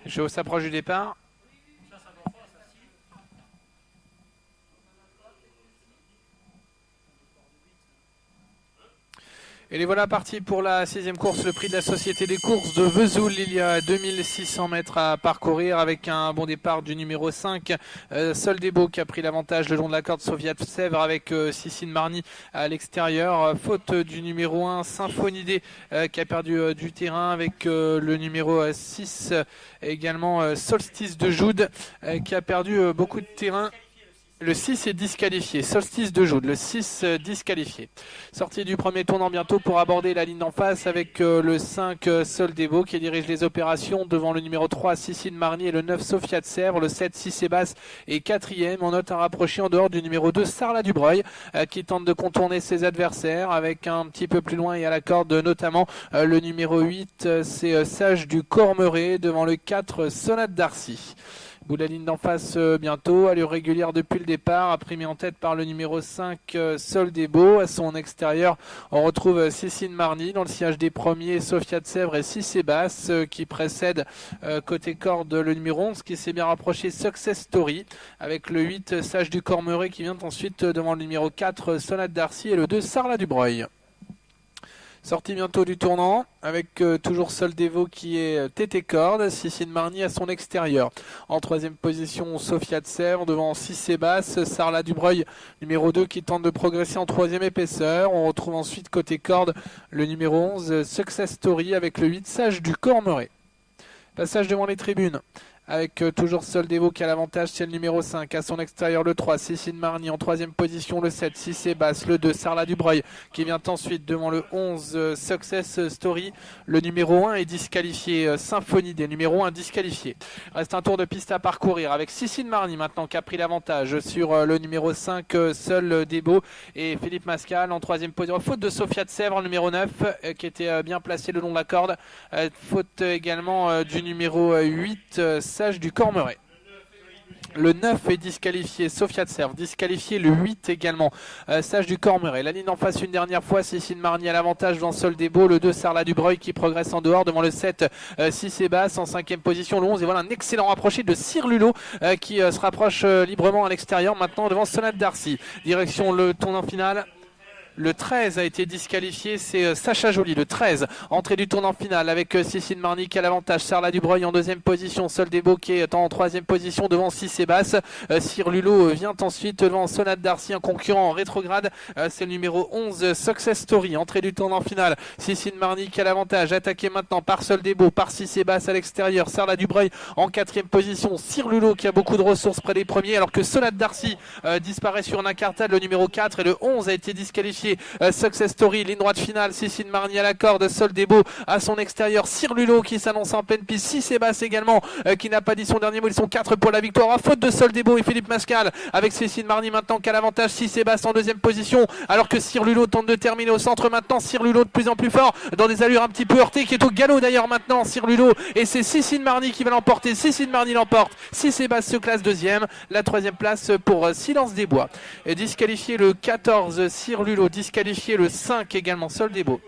Jo s'approche du départ. Et les voilà partis pour la 6e course, le prix de la Société des courses de Vesoul. Il y a 2600 mètres à parcourir avec un bon départ du numéro 5, Soldebo, qui a pris l'avantage le long de la corde, Sofiat Sèvres avec Sissine Marny à l'extérieur. Faute du numéro 1, Symphonidé, qui a perdu du terrain avec le numéro 6, également Solstice de Joude, qui a perdu beaucoup de terrain. Le 6 est disqualifié, Solstice de Joude, le 6 disqualifié. Sortie du premier tournant bientôt pour aborder la ligne d'en face avec le 5 Soldebo qui dirige les opérations devant le numéro 3 Sissine Marny et le 9 Sofiat Sèvres, le 7 Sébastien est 4e. On note un rapproché en dehors du numéro 2 Sarla Dubreuil qui tente de contourner ses adversaires avec un petit peu plus loin et à la corde notamment le numéro 8 c'est Sage du Cormeret devant le 4 Sonate d'Arcy. Bout de la ligne d'en face bientôt, allure régulière depuis le départ, imprimé en tête par le numéro 5 Soldebo. À son extérieur, on retrouve Sissine Marny dans le sillage des premiers, Sofiat Sèvres et Sébastien qui précède côté corde le numéro 11 qui s'est bien rapproché Success Story avec le 8 Sage du Cormeret qui vient ensuite devant le numéro 4 Sonate d'Arcy et le 2 Sarla Dubreuil. Sortie bientôt du tournant avec toujours Soldebo qui est tête et corde, Sissine Marny à son extérieur. En 3e position, Sofiat Sèvres devant 6 Sébastien, Sarla Dubreuil numéro 2 qui tente de progresser en 3e épaisseur. On retrouve ensuite côté corde le numéro 11 Success Story avec le 8 Sage du Cormeret. Passage devant les tribunes. Avec toujours Soldebo qui a l'avantage, c'est le numéro 5. À son extérieur, le 3, Sissine Marny. En 3e position, le 7, Sébastien. Le 2, Sarla Dubreuil qui vient ensuite devant le 11, Success Story. Le numéro 1 est disqualifié. Symphonie des numéros 1 disqualifié. Reste un tour de piste à parcourir avec Sissine Marny maintenant qui a pris l'avantage sur le numéro 5, Soldebo et Philippe Mascal. En 3e position, faute de Sofiat Sèvres, numéro 9, qui était bien placé le long de la corde. Faute également du numéro 8, Sage du Cormeret. Le 9 est disqualifié, Sofiat Sèvres, disqualifié le 8 également, Sage du Cormeret. La ligne en face une dernière fois, Sissine Marny à l'avantage dans Soldebo, le 2 Sarla Dubreuil qui progresse en dehors devant le 7 Sébastien en 5e position, le 11 et voilà un excellent rapproché de Cyr Lulot qui se rapproche librement à l'extérieur maintenant devant Sonate d'Arcy. Direction le tournant final. Le 13 a été disqualifié, c'est Sacha Joly, le 13. Entrée du tournant final avec Sissine Marny qui a l'avantage. Sarla Dubreuil en 2e position. Soldebo qui est en 3e position devant 6 Sébastien. Cyr Lulot vient ensuite devant Sonate d'Arcy, un concurrent en rétrograde. C'est le numéro 11, Success Story. Entrée du tournant final. Sissine Marny qui a l'avantage. Attaqué maintenant par Soldebo, par 6 Sébastien à l'extérieur. Sarla Dubreuil en 4e position. Cyr Lulot qui a beaucoup de ressources près des premiers alors que Sonate d'Arcy disparaît sur un incartade. Le numéro 4 et le 11 a été disqualifié. Success Story, ligne droite finale, Sissine Marny à la corde, Soldebo à son extérieur, Cyr Lulot qui s'annonce en pleine piste, 6 Sébastien également qui n'a pas dit son dernier mot, ils sont 4 pour la victoire à faute de Soldebo et Philippe Mascal avec Sissine Marny maintenant qui a l'avantage, 6 Sébastien en 2e position alors que Cyr Lulot tente de terminer au centre maintenant, Cyr Lulot de plus en plus fort dans des allures un petit peu heurtées qui est au galop d'ailleurs maintenant, Cyr Lulot et c'est Sissine Marny qui va l'emporter, Sissine Marny l'emporte, 6 Sébastien se classe 2e, la 3e place pour Silence des Bois. Et disqualifié le 14 Cyr Lulot, disqualifié le 5 également Soldebo.